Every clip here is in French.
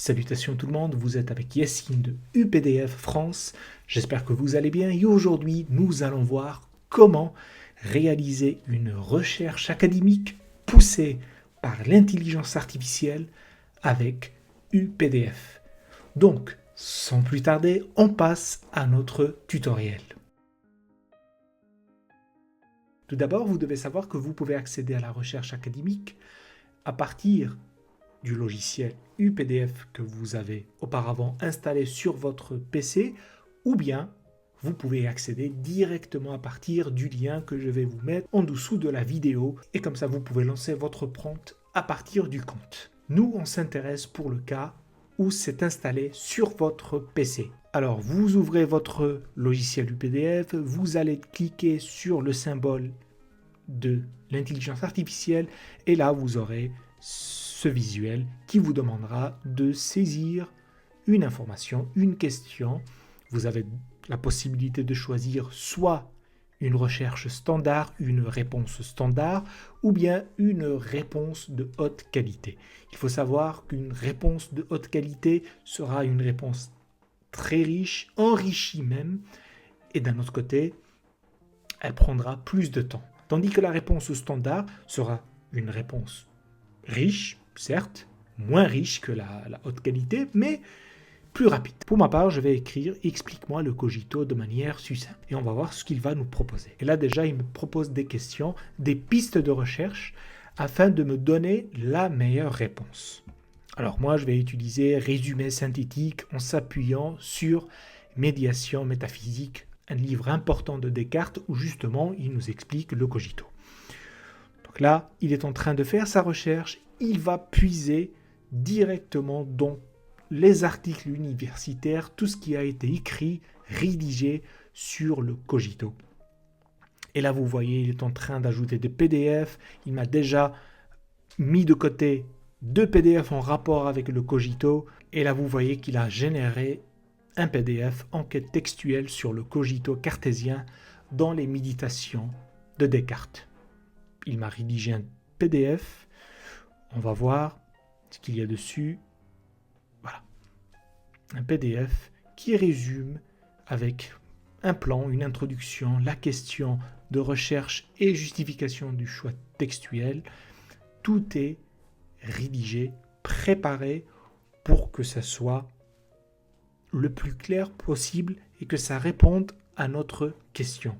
Salutations tout le monde, vous êtes avec Yassine de UPDF France. J'espère que vous allez bien et aujourd'hui nous allons voir comment réaliser une recherche académique poussée par l'intelligence artificielle avec UPDF. Donc, sans plus tarder, on passe à notre tutoriel. Tout d'abord, vous devez savoir que vous pouvez accéder à la recherche académique à partir du logiciel UPDF que vous avez auparavant installé sur votre PC, ou bien vous pouvez accéder directement à partir du lien que je vais vous mettre en dessous de la vidéo, et comme ça vous pouvez lancer votre prompt à partir du compte. Nous, on s'intéresse pour le cas où c'est installé sur votre PC. Alors, vous ouvrez votre logiciel UPDF, vous allez cliquer sur le symbole de l'intelligence artificielle, et là, vous aurez ce visuel qui vous demandera de saisir une information, une question. Vous avez la possibilité de choisir soit une recherche standard, une réponse standard, ou bien une réponse de haute qualité. Il faut savoir qu'une réponse de haute qualité sera une réponse très riche, enrichie même, et d'un autre côté, elle prendra plus de temps. Tandis que la réponse standard sera une réponse riche, certes, moins riche que la haute qualité, mais plus rapide. Pour ma part, je vais écrire « Explique-moi le cogito de manière succincte » et on va voir ce qu'il va nous proposer. Et là déjà, il me propose des questions, des pistes de recherche afin de me donner la meilleure réponse. Alors moi, je vais utiliser résumé synthétique en s'appuyant sur Médiation métaphysique, un livre important de Descartes où justement il nous explique le cogito. Donc là, il est en train de faire sa recherche, il va puiser directement dans les articles universitaires, tout ce qui a été écrit, rédigé sur le cogito. Et là, vous voyez, il est en train d'ajouter des PDF, il m'a déjà mis de côté 2 PDF en rapport avec le cogito, et là, vous voyez qu'il a généré un PDF enquête textuelle sur le cogito cartésien dans les méditations de Descartes. Il m'a rédigé un PDF. On va voir ce qu'il y a dessus. Voilà. Un PDF qui résume avec un plan, une introduction, la question de recherche et justification du choix textuel. Tout est rédigé, préparé pour que ça soit le plus clair possible et que ça réponde à notre question.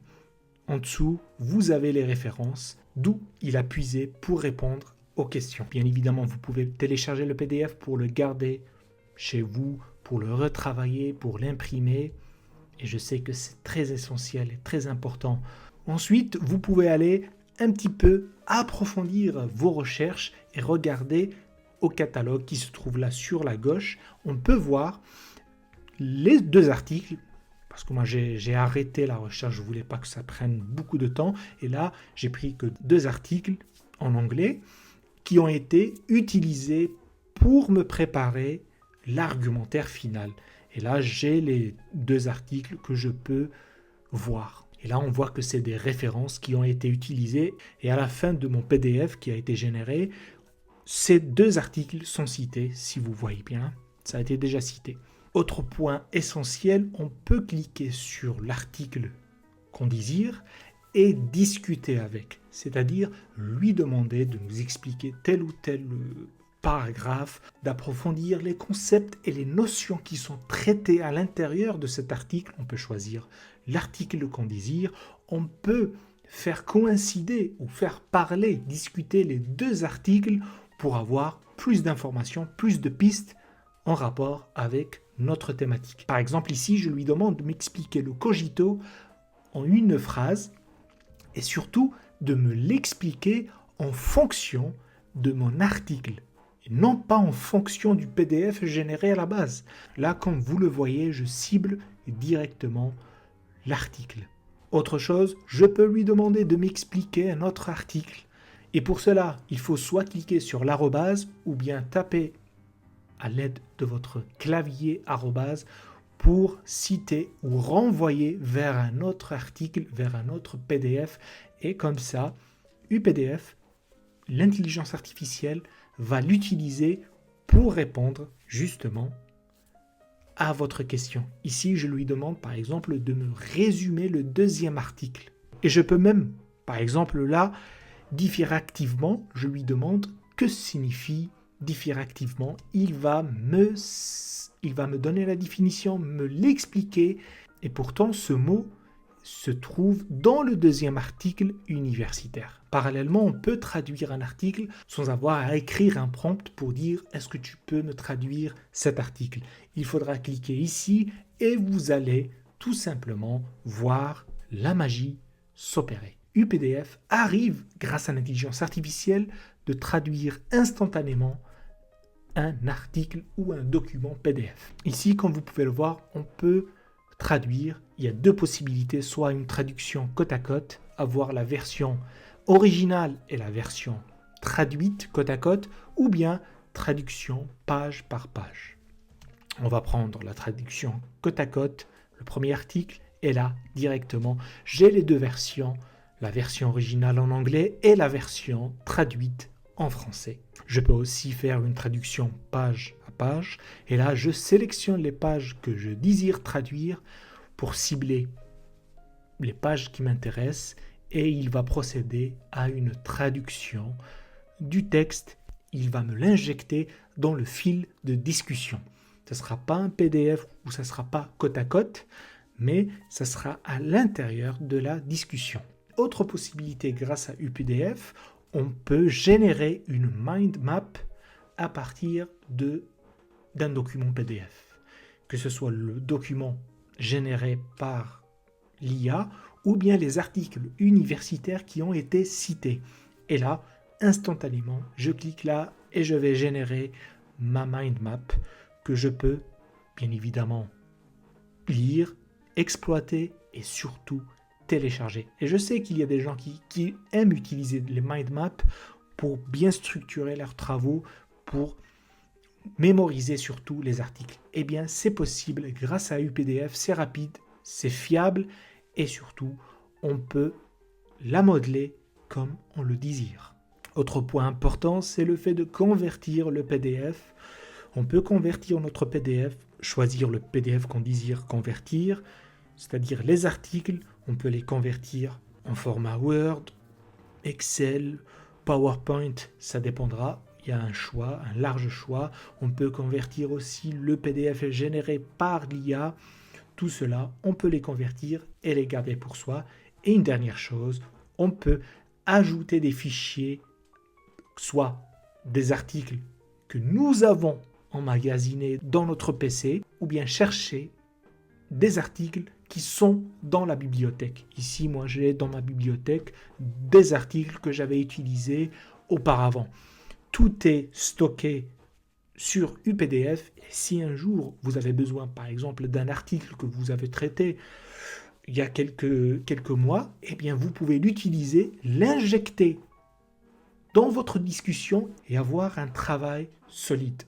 En dessous, vous avez les références d'où il a puisé pour répondre aux questions. Bien évidemment, vous pouvez télécharger le PDF pour le garder chez vous, pour le retravailler, pour l'imprimer. Et je sais que c'est très essentiel et très important. Ensuite, vous pouvez aller un petit peu approfondir vos recherches et regarder au catalogue qui se trouve là sur la gauche. On peut voir les 2 articles, parce que moi j'ai arrêté la recherche, je ne voulais pas que ça prenne beaucoup de temps, et là j'ai pris que 2 articles en anglais qui ont été utilisés pour me préparer l'argumentaire final. Et là j'ai les 2 articles que je peux voir. Et là on voit que c'est des références qui ont été utilisées, et à la fin de mon PDF qui a été généré, ces 2 articles sont cités, si vous voyez bien, ça a été déjà cité. Autre point essentiel, on peut cliquer sur l'article qu'on désire et discuter avec, c'est-à-dire lui demander de nous expliquer tel ou tel paragraphe, d'approfondir les concepts et les notions qui sont traitées à l'intérieur de cet article. On peut choisir l'article qu'on désire, on peut faire coïncider ou faire parler, discuter les 2 articles pour avoir plus d'informations, plus de pistes en rapport avec notre thématique. Par exemple, ici, je lui demande de m'expliquer le cogito en une phrase et surtout de me l'expliquer en fonction de mon article et non pas en fonction du PDF généré à la base. Là, comme vous le voyez, je cible directement l'article. Autre chose, je peux lui demander de m'expliquer un autre article. Et pour cela, il faut soit cliquer sur l'arrobase ou bien taper à l'aide de votre clavier arrobase pour citer ou renvoyer vers un autre article, vers un autre PDF. Et comme ça, UPDF, l'intelligence artificielle, va l'utiliser pour répondre justement à votre question. Ici, je lui demande par exemple de me résumer le deuxième article. Et je peux même, par exemple là, diffractivement, je lui demande que signifie diffractivement. Il va me donner la définition, me l'expliquer. Et pourtant, ce mot se trouve dans le deuxième article universitaire. Parallèlement, on peut traduire un article sans avoir à écrire un prompt pour dire « Est-ce que tu peux me traduire cet article ?» Il faudra cliquer ici et vous allez tout simplement voir la magie s'opérer. UPDF arrive, grâce à l'intelligence artificielle, de traduire instantanément un article ou un document PDF. Ici, comme vous pouvez le voir, on peut traduire. Il y a deux possibilités, soit une traduction côte à côte, avoir la version originale et la version traduite côte à côte, ou bien traduction page par page. On va prendre la traduction côte à côte, le premier article, et là, directement, j'ai les deux versions, la version originale en anglais et la version traduite en français. Je peux aussi faire une traduction page à page, et là, je sélectionne les pages que je désire traduire pour cibler les pages qui m'intéressent, et il va procéder à une traduction du texte. Il va me l'injecter dans le fil de discussion. Ce ne sera pas un PDF ou ça ne sera pas côte à côte, mais ça sera à l'intérieur de la discussion. Autre possibilité, grâce à UPDF, on peut générer une mind map à partir d'un document PDF. Que ce soit le document généré par l'IA ou bien les articles universitaires qui ont été cités. Et là, instantanément, je clique là et je vais générer ma mind map que je peux bien évidemment lire, exploiter et surtout télécharger. Et je sais qu'il y a des gens qui aiment utiliser les mind maps pour bien structurer leurs travaux, pour mémoriser surtout les articles. Eh bien, c'est possible grâce à UPDF, c'est rapide, c'est fiable et surtout, on peut la modeler comme on le désire. Autre point important, c'est le fait de convertir le PDF. On peut convertir notre PDF, choisir le PDF qu'on désire convertir, c'est-à-dire les articles, on peut les convertir en format Word, Excel, PowerPoint, ça dépendra. Il y a un choix, un large choix. On peut convertir aussi le PDF généré par l'IA. Tout cela, on peut les convertir et les garder pour soi. Et une dernière chose, on peut ajouter des fichiers, soit des articles que nous avons emmagasinés dans notre PC, ou bien chercher des articles qui sont dans la bibliothèque. Ici, moi, j'ai dans ma bibliothèque des articles que j'avais utilisés auparavant. Tout est stocké sur UPDF, et si un jour vous avez besoin par exemple d'un article que vous avez traité il y a quelques mois, eh bien vous pouvez l'utiliser, l'injecter dans votre discussion et avoir un travail solide.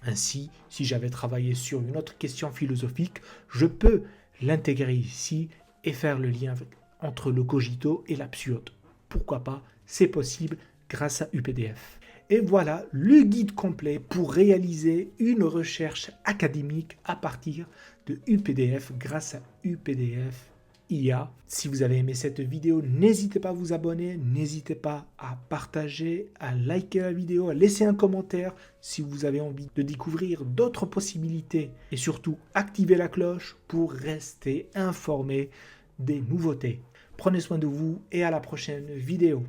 Ainsi, si j'avais travaillé sur une autre question philosophique, je peux l'intégrer ici et faire le lien entre le cogito et l'absurde. Pourquoi pas? C'est possible grâce à UPDF. Et voilà le guide complet pour réaliser une recherche académique à partir de UPDF grâce à UPDF IA. Si vous avez aimé cette vidéo, n'hésitez pas à vous abonner, n'hésitez pas à partager, à liker la vidéo, à laisser un commentaire si vous avez envie de découvrir d'autres possibilités et surtout activer la cloche pour rester informé des nouveautés. Prenez soin de vous et à la prochaine vidéo.